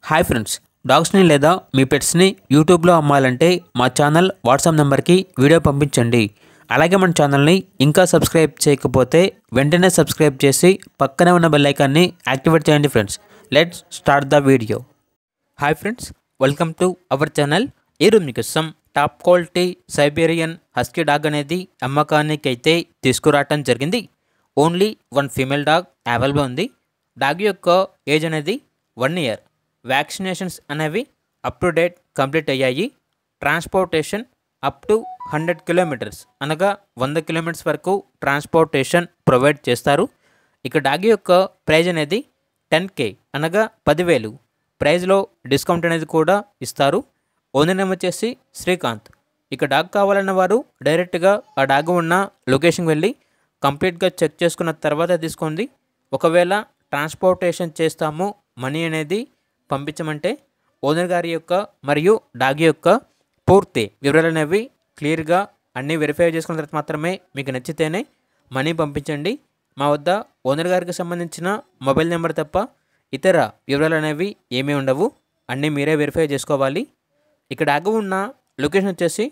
Hi friends, డాగ్స్ని లేదా మీ పెట్స్ని యూట్యూబ్లో అమ్మాలంటే మా ఛానల్ వాట్సాప్ నెంబర్కి వీడియో పంపించండి. అలాగే మన ఛానల్ని ఇంకా సబ్స్క్రైబ్ చేయకపోతే వెంటనే సబ్స్క్రైబ్ చేసి పక్కనే ఉన్న బెల్ ఐకాన్ని యాక్టివేట్ చేయండి friends. Let's start the video. Hi friends, welcome to our channel. ఈరోజు మీకోసం top quality Siberian husky dog అనేది అమ్మకానికి అయితే తీసుకురావటం జరిగింది. Only one female dog available ఉంది. డాగ్ యొక్క ఏజ్ అనేది 1 ఇయర్. వ్యాక్సినేషన్స్ అనేవి అప్ టు డేట్ కంప్లీట్ అయ్యాయి. ట్రాన్స్పోర్టేషన్ అప్ టు 100 కిలోమీటర్స్ అనగా 100 కిలోమీటర్స్ వరకు ట్రాన్స్పోర్టేషన్ ప్రొవైడ్ చేస్తారు. ఇక డాగ్ యొక్క ప్రైజ్ అనేది 10K అనగా 10,000. ప్రైజ్లో డిస్కౌంట్ అనేది కూడా ఇస్తారు. ఓనర్ నేమ్ వచ్చేసి శ్రీకాంత్. ఇక డాగ్ కావాలన్న వారు డైరెక్ట్గా ఆ డాగ్ ఉన్న లొకేషన్కి వెళ్ళి కంప్లీట్గా చెక్ చేసుకున్న తర్వాత తీసుకోండి. ఒకవేళ ట్రాన్స్పోర్టేషన్ చేస్తాము, మనీ అనేది పంపించమంటే ఓనర్ గారి యొక్క మరియు డాగ్ యొక్క పూర్తి వివరాలు అనేవి క్లియర్గా అన్నీ వెరిఫై చేసుకున్న తర్వాత మాత్రమే మీకు నచ్చితేనే మనీ పంపించండి. మా వద్ద ఓనర్ గారికి సంబంధించిన మొబైల్ నెంబర్ తప్ప ఇతర వివరాలు అనేవి ఏమీ ఉండవు. అన్నీ మీరే వెరిఫై చేసుకోవాలి. ఇక్కడ డాగ్ ఉన్న లొకేషన్ వచ్చేసి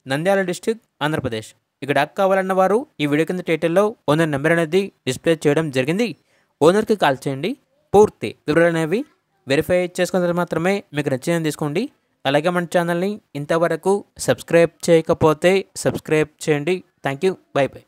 నంద్యాల డిస్టిక్, ఆంధ్రప్రదేశ్. ఇక డాగ్ కావాలన్న వారు ఈ వీడియో కింద టైటిల్లో ఓనర్ నెంబర్ అనేది డిస్ప్లే చేయడం జరిగింది. ఓనర్కి కాల్ చేయండి. పూర్తి వివరాలు అనేవి వెరిఫై చేసుకున్న తర్వాత మాత్రమే మీకు నచ్చిందని తీసుకోండి. అలాగే మన ఛానల్ని ఇంతవరకు సబ్స్క్రైబ్ చేయకపోతే సబ్స్క్రైబ్ చేయండి. Thank you. By by.